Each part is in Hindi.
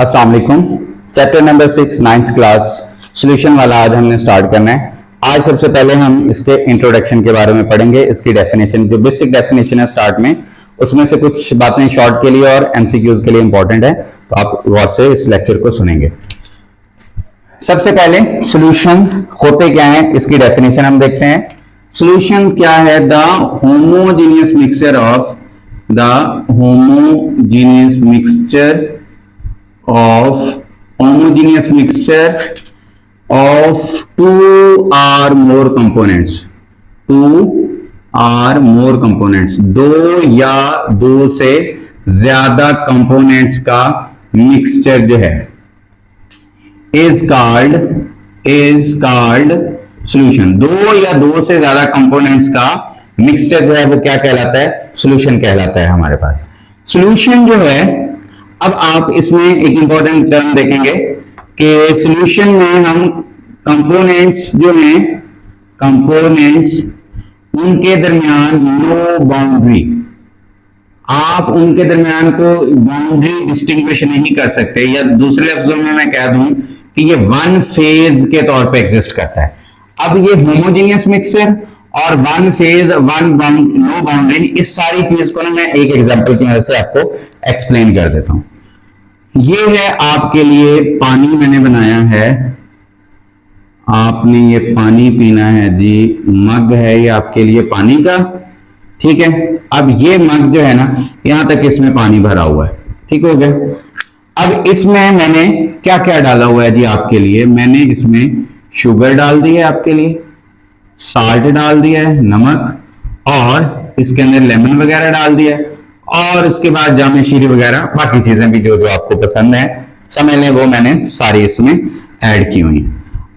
अस्सलाम वालेकुम। Chapter number 6 ninth class solution वाला आज हमने स्टार्ट करना है। आज सबसे पहले हम इसके इंट्रोडक्शन के बारे में पढ़ेंगे। इसकी डेफिनेशन, जो बेसिक डेफिनेशन है स्टार्ट में, उसमें से कुछ बातें शॉर्ट के लिए और एमसीक्यूज के लिए इंपॉर्टेंट है, तो आप गौर से इस लेक्चर को सुनेंगे। सबसे पहले सॉल्यूशन होते क्या है, इसकी डेफिनेशन हम देखते हैं। सॉल्यूशन क्या है? The homogeneous mixture of two or more components, दो या दो से ज्यादा कंपोनेंट्स का मिक्सचर जो है is called solution। दो या दो से ज्यादा कंपोनेंट्स का मिक्सचर जो है वो क्या कहलाता है? सॉल्यूशन कहलाता है हमारे पास। सॉल्यूशन जो है, अब आप इसमें एक इंपॉर्टेंट टर्म देखेंगे कि सॉल्यूशन में हम कंपोनेंट्स जो हैं, कंपोनेंट्स उनके दरमियान नो बाउंड्री, आप उनके दरमियान को बाउंड्री डिस्टिंग्विश नहीं कर सकते, या दूसरे लफ्जों में मैं कह दूं कि ये वन फेज के तौर पे एग्जिस्ट करता है। अब ये होमोजेनियस मिक्सचर और वन फेज, नो बाउंड्री, इस सारी चीज को ना मैं एक एग्जांपल की मदद से आपको एक्सप्लेन कर देता हूं। ये है आपके लिए पानी मैंने बनाया है, आपने ये पानी पीना है जी, मग है ये आपके लिए पानी का, ठीक है। अब ये मग जो है ना, यहां तक इसमें पानी भरा हुआ है, ठीक हो गया। अब इसमें मैंने क्या क्या डाला हुआ है जी आपके लिए? मैंने इसमें शुगर डाल दी है आपके लिए, साल्ट डाल दिया है, नमक, और इसके अंदर लेमन वगैरह डाल दिया है, और उसके बाद जामे शीरी वगैरह बाकी चीजें भी जो जो आपको पसंद है समझ लें, वो मैंने सारी इसमें ऐड की हुई है।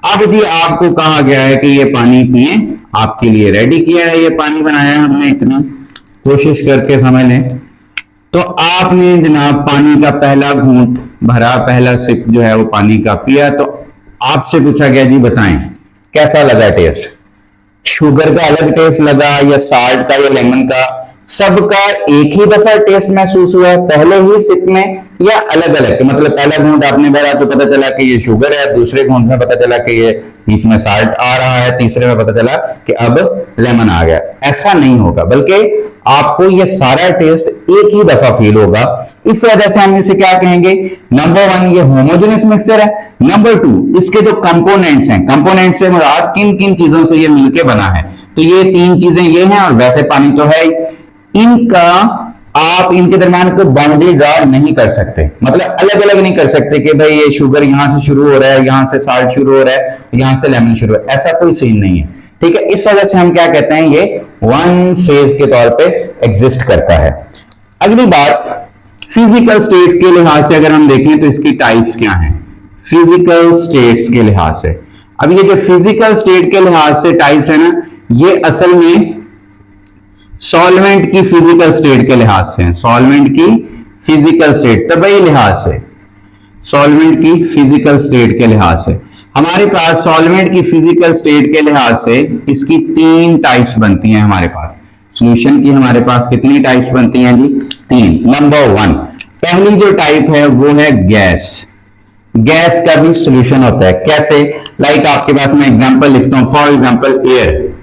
अब जी आपको कहा गया है कि ये पानी पिए, आपके लिए रेडी किया है, ये पानी बनाया है हमने, इतनी कोशिश करके समझ लें। तो आपने जनाब पानी का पहला घूंट भरा, पहला सिप जो है वो पानी का पिया, तो आपसे पूछा गया जी बताएं कैसा लगा टेस्ट? शुगर का अलग टेस्ट लगा या साल्ट का या लेमन का? सबका एक ही दफा टेस्ट महसूस हुआ पहले ही सिप में, या अलग अलग? मतलब पहला घूंट आपने भरा तो पता चला कि ये शुगर है, दूसरे घूंट में पता चला कि ये बीच में साल्ट आ रहा है, तीसरे में पता चला कि अब लेमन आ गया। ऐसा नहीं होगा, बल्कि आपको ये सारा टेस्ट एक ही दफा फील होगा। इस वजह से हम इसे क्या कहेंगे? नंबर वन, ये होमोजेनियस मिक्सचर है। नंबर टू, इसके जो कंपोनेंट्स हैं, कंपोनेंट्स से मुराद किन किन चीजों से ये मिलके बना है? तो ये तीन चीजें ये हैं, और वैसे पानी तो है ही। इनका आप इनके दरमियान कोई बाउंड्री ड्रा नहीं कर सकते, मतलब अलग अलग नहीं कर सकते कि भाई ये शुगर यहां से शुरू हो रहा है, यहां से साल्ट शुरू हो रहा है, यहां से लेमन शुरू हो रहा है, ऐसा कोई सीन नहीं है, ठीक है। इस वजह से हम क्या कहते हैं, ये वन फेज के तौर पे एग्जिस्ट करता है। अगली बात, फिजिकल स्टेट्स के लिहाज से अगर हम देखें तो इसकी टाइप्स क्या हैं? फिजिकल स्टेट्स के लिहाज से, अब ये जो फिजिकल स्टेट के लिहाज से टाइप्स है ना, ये असल में सॉल्वेंट की फिजिकल स्टेट के लिहाज से, सॉल्वेंट की फिजिकल स्टेट, तबई लिहाज से, सॉल्वेंट की फिजिकल स्टेट के लिहाज से हमारे पास, सॉल्वेंट की फिजिकल स्टेट के लिहाज से इसकी तीन टाइप्स बनती हैं हमारे पास। सॉल्यूशन की हमारे पास कितनी टाइप्स बनती हैं जी? तीन। नंबर वन, पहली जो टाइप है वो है गैस। गैस का भी सॉल्यूशन होता है। कैसे? लाइक आपके पास मैं एग्जांपल लिखता हूं, फॉर एग्जांपल एयर,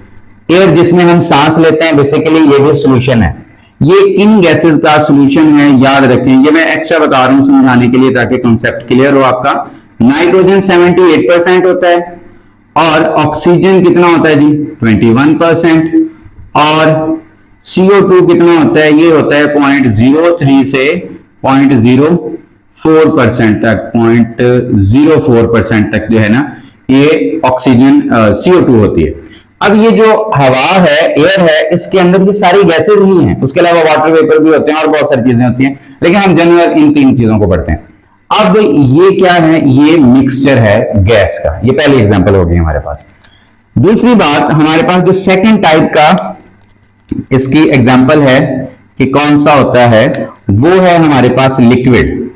एयर जिसमें हम सांस लेते हैं, बेसिकली ये भी सॉल्यूशन है। ये किन गैसेस का सॉल्यूशन है याद रखें, ये मैं एक्स्ट्रा बता रहा हूं समझाने के लिए ताकि कॉन्सेप्ट क्लियर हो आपका। नाइट्रोजन 78% होता है, और ऑक्सीजन कितना होता है जी? 21%, और CO2 कितना होता है? ये होता है 0.03 से 0.04% तक, 0.04% तक जो है ना, ये ऑक्सीजन CO2 होती है। अब ये जो हवा है, एयर है, इसके अंदर ये सारी गैसेज ही हैं, उसके अलावा वाटर वेपर भी होते हैं और बहुत सारी चीजें होती हैं, लेकिन हम जनरल इन तीन चीजों को पढ़ते हैं। अब ये क्या है? ये मिक्सचर है गैस का। ये पहली एग्जांपल हो गई हमारे पास। दूसरी बात, हमारे पास जो सेकंड टाइप का इसकी एग्जांपल है कि कौन सा होता है, वो है हमारे पास लिक्विड।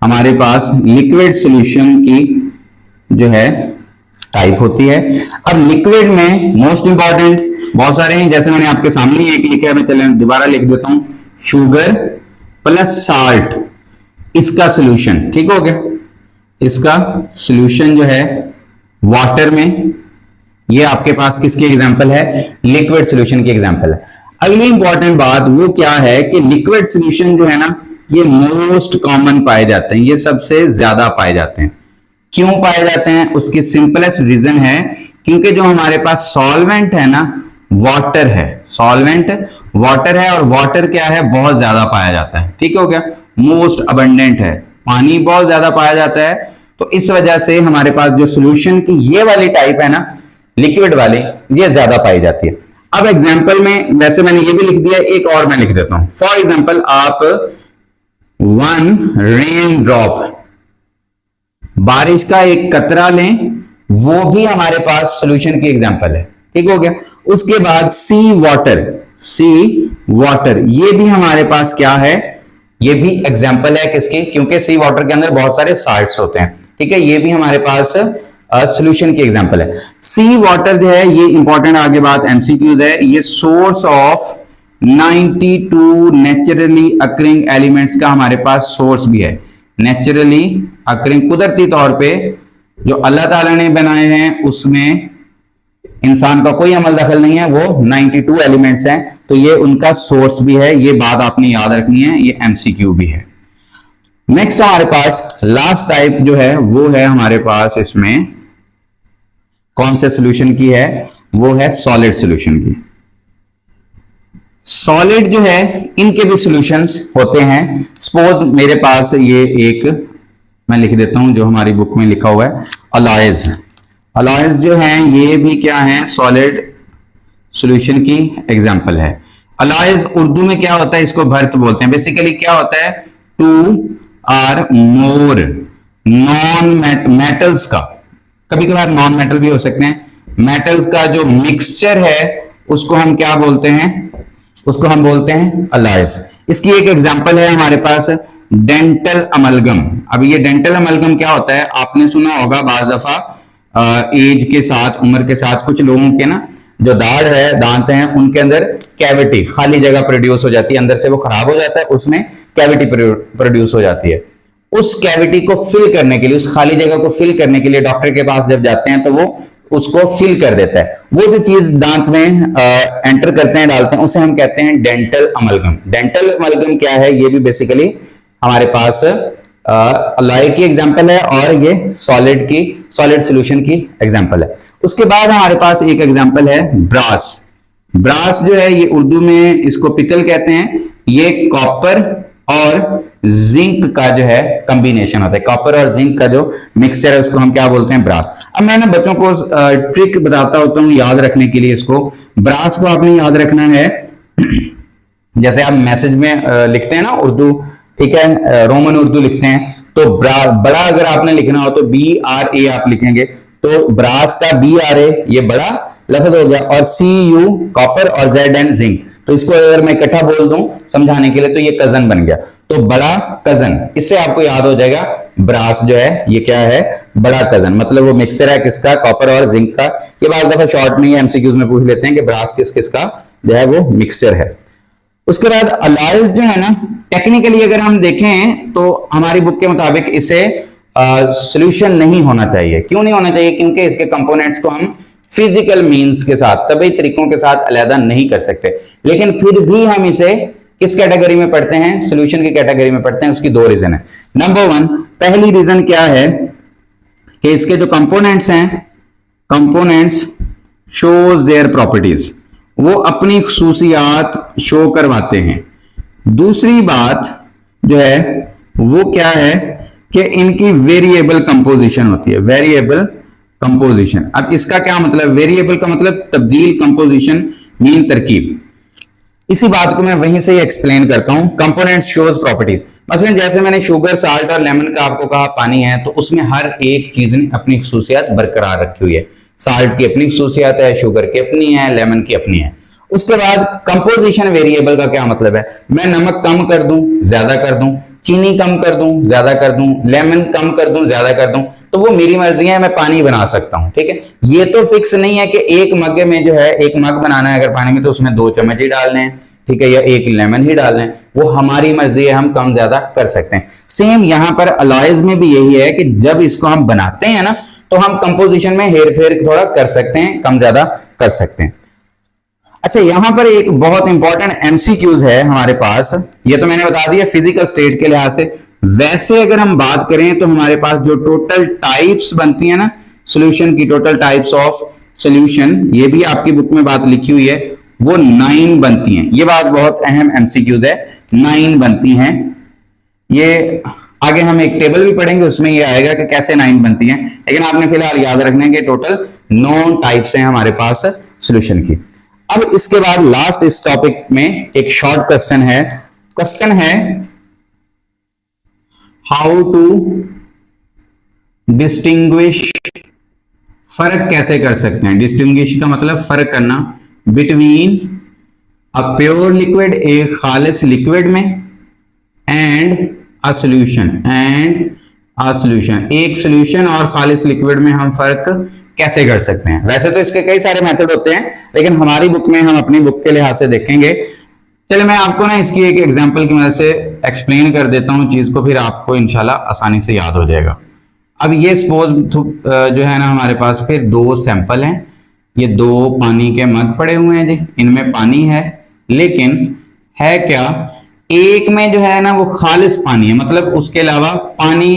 हमारे पास लिक्विड सॉल्यूशन की जो है टाइप होती है। अब लिक्विड में मोस्ट इंपॉर्टेंट बहुत सारे हैं, जैसे मैंने आपके सामने एक लिखा है, मैं चलें दोबारा लिख देता हूं, शुगर प्लस साल्ट इसका सॉल्यूशन, ठीक हो गया, इसका सॉल्यूशन जो है वाटर में, ये आपके पास किसकी एग्जांपल है, लिक्विड सॉल्यूशन की एग्जांपल है। अगली इंपॉर्टेंट बात वो क्या है कि लिक्विड सॉल्यूशन जो है ना, ये मोस्ट कॉमन पाए जाते हैं, ये सबसे ज्यादा पाए जाते हैं। क्यों पाए जाते हैं, उसकी सिंपलेस्ट रीजन है क्योंकि जो हमारे पास सॉल्वेंट है ना, वाटर है, सॉल्वेंट वाटर है, और वाटर क्या है, बहुत ज्यादा पाया जाता है, ठीक हो गया, मोस्ट अबंडेंट है, पानी बहुत ज्यादा पाया जाता है। तो इस वजह से हमारे पास जो सॉल्यूशन की ये वाली टाइप है ना, लिक्विड वाली, ये ज्यादा पाई जाती है। अब एग्जांपल में वैसे मैंने ये भी लिख दिया, एक और मैं लिख देता हूं। फॉर एग्जांपल आप 1 रेन ड्रॉप, बारिश का एक कतरा लें, वो भी हमारे पास सॉल्यूशन की एग्जांपल है, ठीक हो गया। उसके बाद सी वाटर, ये भी हमारे पास क्या है, ये भी एग्जांपल है किसकी, क्योंकि सी वाटर के अंदर बहुत सारे साल्ट्स होते हैं, ठीक है, ये भी हमारे पास सॉल्यूशन की एग्जांपल है। सी वाटर जो है, ये इंपॉर्टेंट आगे बात एमसीक्यूज है, ये source of 92 naturally occurring elements का हमारे पास सोर्स भी है। नेचुरली अकरिंग, कुदरती तौर पे जो अल्लाह ताला ने बनाए हैं उसमें इंसान का कोई अमल दखल नहीं है, वो 92 एलिमेंट्स हैं, तो ये उनका सोर्स भी है, ये बात आपने याद रखनी है, ये एमसीक्यू भी है। नेक्स्ट हमारे पास लास्ट टाइप जो है वो है हमारे पास इसमें कौन से सॉल्यूशन की है, वो है सॉलिड सॉल्यूशन की। सॉलिड जो है इनके भी सॉल्यूशंस होते हैं। सपोज मेरे पास ये एक मैं लिख देता हूं जो हमारी बुक में लिखा हुआ है, अलॉयज जो है ये भी क्या है, सॉलिड सॉल्यूशन की एग्जांपल है। अलॉयज उर्दू में क्या होता है, इसको भर्त बोलते हैं। बेसिकली क्या होता है, 2 और मोर नॉन मेटल्स का, कभी कभार नॉन मेटल भी हो सकते हैं, मेटल्स का जो मिक्सचर है उसको हम क्या बोलते हैं, उसको हम बोलते हैं अलॉयज। इसकी एक एग्जांपल है हमारे पास डेंटल अमलगम। अब ये डेंटल अमलगम क्या होता है, आपने सुना होगा बाज दफा एज के साथ, उम्र के साथ कुछ लोगों के ना जो दांत हैं उनके अंदर कैविटी, खाली जगह प्रोड्यूस हो जाती है, अंदर से वो खराब हो जाता है, उसमें कैविटी प्रोड्यूस हो जाती है। उस कैविटी को फिल करने के लिए, उस खाली जगह को फिल करने के लिए डॉक्टर के पास जब जाते हैं तो वो उसको फिल कर देता है। वो जो चीज दांत में एंटर करते हैं, डालते हैं, उसे हम कहते हैं डेंटल अमलगम। डेंटल अमलगम क्या है, ये भी बेसिकली हमारे पास अलॉय की एग्जांपल है और ये सॉलिड सॉल्यूशन की एग्जांपल है। उसके बाद हमारे पास एक एग्जांपल है ब्रास जो है, ये उर्दू में इसको पितल कहते हैं। ये कॉपर और जिंक का जो है कॉम्बिनेशन होता है, कॉपर और जिंक का जो मिक्सचर है उसको हम क्या बोलते हैं, ब्रास। अब मैं ना बच्चों को ट्रिक बताता होता हूं याद रखने के लिए। इसको ब्रास को आपने याद रखना है, जैसे आप मैसेज में लिखते हैं ना उर्दू, ठीक है, रोमन उर्दू लिखते हैं, तो बड़ा अगर आपने लिखना हो तो BRA आप लिखेंगे, तो ब्रास का BRA ये बड़ा लफ्ज हो गया, और CU कॉपर और ZN जिंक, तो इसको अगर मैं इकट्ठा बोल दूं समझाने के लिए तो ये कजन बन गया, तो बड़ा कजन। इससे आपको याद हो जाएगा ब्रास जो है ये क्या है, बड़ा कजन, मतलब वो मिक्सचर है किसका, कॉपर और जिंक का। ये बात दफा शॉर्ट में MCQs में पूछ लेते हैं कि ब्रास किसका जो है वो मिक्सचर है। उसके बाद अलॉयज जो है ना, टेक्निकली अगर हम देखें तो हमारी बुक के मुताबिक इसे सॉल्यूशन नहीं होना चाहिए। क्यों नहीं होना चाहिए, क्योंकि इसके कंपोनेंट्स को हम फिजिकल मींस के साथ, तभी तरीकों के साथ अलग नहीं कर सकते, लेकिन फिर भी हम इसे किस कैटेगरी में पढ़ते हैं, सॉल्यूशन की कैटेगरी में पढ़ते हैं। उसकी 2 रीजन है। नंबर 1, पहली रीजन क्या है कि इसके जो कंपोनेंट्स हैं, कंपोनेंट्स शोज देयर प्रॉपर्टीज, वो अपनी खुसूसियात शो करवाते हैं। दूसरी बात जो है वो क्या है कि इनकी वेरिएबल कंपोजिशन होती है, वेरिएबल कंपोजिशन। अब इसका क्या मतलब, वेरिएबल का मतलब तब्दील, कंपोजिशन मीन तरकीब। इसी बात को मैं वहीं से ही एक्सप्लेन करता हूं। कंपोनेंट्स शोज प्रॉपर्टीज, मसलन जैसे मैंने शुगर, साल्ट और लेमन का आपको कहा पानी है, तो उसमें हर एक चीज ने अपनी खुसूसियात बरकरार रखी हुई है। साल्ट की अपनी खुसूसियात है, शुगर की अपनी है, लेमन की अपनी है। उसके बाद कंपोजिशन वेरिएबल का क्या मतलब है, मैं नमक कम कर दूं, ज्यादा कर दूं, चीनी कम कर दूं, ज्यादा कर दूं, लेमन कम कर दूं, ज्यादा कर दूं, तो वो मेरी मर्जी है, मैं पानी बना सकता हूं, ठीक है। ये तो फिक्स नहीं है कि एक मग में जो है, एक मग बनाना है अगर पानी में, तो उसमें 2 चम्मच ही डालने हैं, ठीक है, या एक लेमन ही डाल लें, वो हमारी मर्जी है, हम कम ज्यादा कर सकते हैं। सेम यहां पर अलॉयज में भी यही है कि जब इसको हम बनाते हैं ना, तो हम कंपोजिशन में हेर फेर थोड़ा कर सकते हैं, कम ज्यादा कर सकते हैं। अच्छा, यहां पर एक बहुत इंपॉर्टेंट एमसीक्यूज है हमारे पास, ये तो मैंने बता दिया फिजिकल स्टेट के लिहाज से। वैसे अगर हम बात करें तो हमारे पास जो टोटल टाइप्स बनती है ना सॉल्यूशन की, टोटल टाइप्स ऑफ सॉल्यूशन, ये भी आपकी बुक में बात लिखी हुई है, वो 9 बनती हैं। ये बात बहुत अहम एमसीक्यूज है, 9 बनती हैं। ये आगे हम एक टेबल भी पढ़ेंगे, उसमें ये आएगा कि कैसे 9 बनती हैं, लेकिन आपने फिलहाल याद रखना है कि टोटल 9 टाइप्स हैं हमारे पास सॉल्यूशन की। अब इसके बाद लास्ट इस टॉपिक में एक शॉर्ट क्वेश्चन है। क्वेश्चन है हाउ टू डिस्टिंग्विश, फर्क कैसे कर सकते हैं, डिस्टिंग्विश का मतलब फर्क करना, बिटवीन अ प्योर लिक्विड, एक खालिस लिक्विड में, एंड अ सॉल्यूशन, एक सॉल्यूशन और खालिस लिक्विड में हम फर्क कैसे कर सकते हैं। वैसे तो इसके कई सारे मेथड होते हैं, लेकिन हमारी बुक में हम अपनी बुक के लिहाज से देखेंगे। चलिए मैं आपको ना इसकी एक एग्जांपल की मदद से एक्सप्लेन कर देता हूं चीज को, फिर आपको इंशाल्लाह आसानी से याद हो जाएगा। अब ये सपोज जो है ना हमारे पास फिर 2 सैंपल हैं, ये 2 पानी के मग पड़े हुए हैं जी, इनमें पानी है, लेकिन है क्या, एक में जो है ना वो खालिस पानी है, मतलब उसके अलावा पानी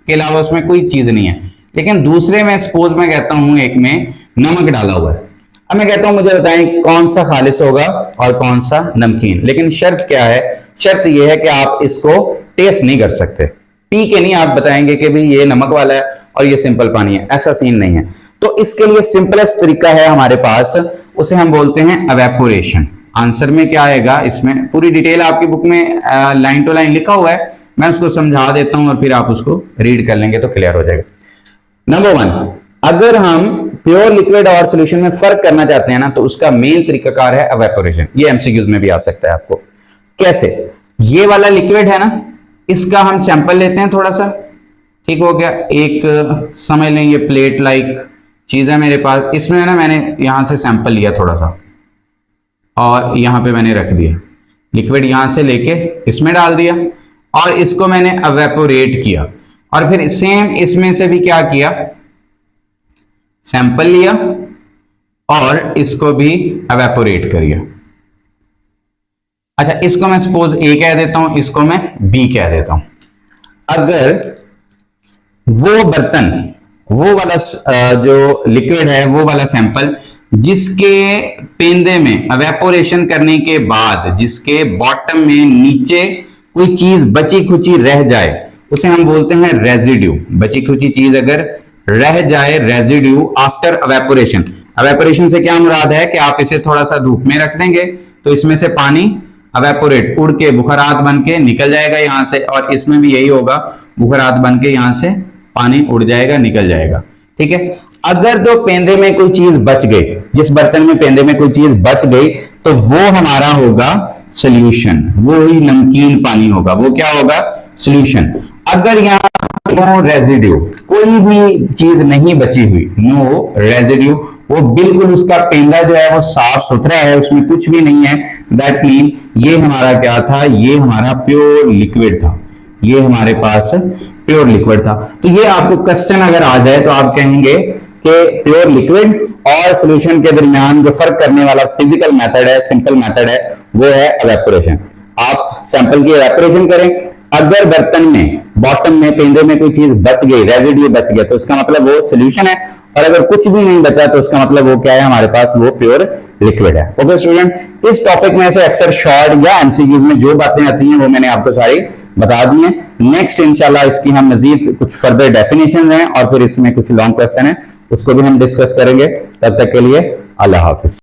के अलावा उसमें कोई चीज नहीं है, लेकिन दूसरे में सपोज मैं कहता हूं एक में नमक डाला हुआ है। अब मैं कहता हूं मुझे बताएं कौन सा खालिस होगा और कौन सा नमकीन, लेकिन शर्त क्या है, शर्त यह है कि आप इसको टेस्ट नहीं कर सकते, पी के नहीं आप बताएंगे कि भाई ये नमक वाला है और ये सिंपल पानी है, ऐसा सीन नहीं है। तो इसके लिए सिंपलेस्ट तरीका है हमारे पास, उसे हम बोलते हैं एवेपोरेशन। आंसर में क्या आएगा, इसमें पूरी डिटेल आपकी बुक में लाइन टू लाइन लिखा हुआ है, मैं उसको समझा देता हूं और फिर आप उसको रीड कर लेंगे तो क्लियर हो जाएगा। नंबर 1, अगर हम प्योर लिक्विड और सॉल्यूशन में फर्क करना चाहते हैं ना, तो उसका मेन तरीकाकार है एवेपोरेशन। ये एमसीक्यूज में भी आ सकता है आपको। कैसे, ये वाला लिक्विड है ना, इसका हम सैंपल लेते हैं थोड़ा सा, ठीक हो गया, एक समझ लें ये प्लेट लाइक चीज है मेरे पास, इसमें ना मैंने यहां से सैंपल लिया थोड़ा सा और यहां पे मैंने रख दिया, लिक्विड यहां से लेके इसमें डाल दिया और इसको मैंने एवेपोरेट किया, और फिर सेम इसमें से भी क्या किया, सैंपल लिया और इसको भी एवेपोरेट कर दिया। अच्छा, इसको मैं सपोज ए कह देता हूं, इसको मैं बी कह देता हूं। अगर वो बर्तन, वो वाला जो लिक्विड है, वो वाला सैंपल जिसके पेंदे में एवेपोरेशन करने के बाद जिसके बॉटम में नीचे कोई चीज बची खुची रह जाए, उसे हम बोलते हैं रेजिड्यू। बची खुची चीज अगर रह जाए, रेजिड्यू आफ्टर एवेपोरेशन। एवेपोरेशन से क्या मुराद है कि आप इसे थोड़ा सा धूप में रख देंगे तो इसमें से पानी एवेपोरेट, उड़ के बुखारात बन के निकल जाएगा यहां से, और इसमें भी यही होगा, बुखारात बन के यहां से पानी उड़ जाएगा, निकल जाएगा, ठीक है। अगर तो पेंदे में कोई चीज बच गई, जिस बर्तन में पेंदे में कोई चीज बच गई, तो वो हमारा होगा सॉल्यूशन, वो ही नमकीन पानी होगा, वो क्या होगा, सॉल्यूशन। अगर यहाँ रेजिड्यू, कोई भी चीज नहीं बची हुई, नो रेजिड्यू, वो बिल्कुल उसका पेंदा जो है वो साफ सुथरा है, उसमें कुछ भी नहीं है, दैट मीन ये हमारा क्या था, ये हमारा प्योर लिक्विड था, ये हमारे पास प्योर लिक्विड था। तो ये आपको क्वेश्चन अगर आ जाए तो आप कहेंगे कि प्योर लिक्विड और सॉल्यूशन के दरमियान जो फर्क करने वाला फिजिकल मेथड है, सिंपल मेथड है, वो है एवेपोरेशन। आप सैंपल की एवेपोरेशन करें, अगर बर्तन में बॉटम में पेंदे में कोई चीज बच गई, रेजिड्यू बच गया, तो उसका मतलब वो सॉल्यूशन है, और अगर कुछ भी नहीं बचा तो उसका मतलब वो क्या है, हमारे पास वो प्योर लिक्विड है। ओके स्टूडेंट, इस टॉपिक में से अक्सर शॉर्ट या एमसीक्यूज में जो बातें आती हैं वो मैंने आपको सारी बता दी हैं। नेक्स्ट इंशाल्लाह इसकी हम मजीद कुछ फर्दर डेफिनेशन हैं और फिर इसमें कुछ लॉन्ग क्वेश्चन है, उसको भी हम डिस्कस करेंगे। तब तक के लिए अल्लाह हाफिज।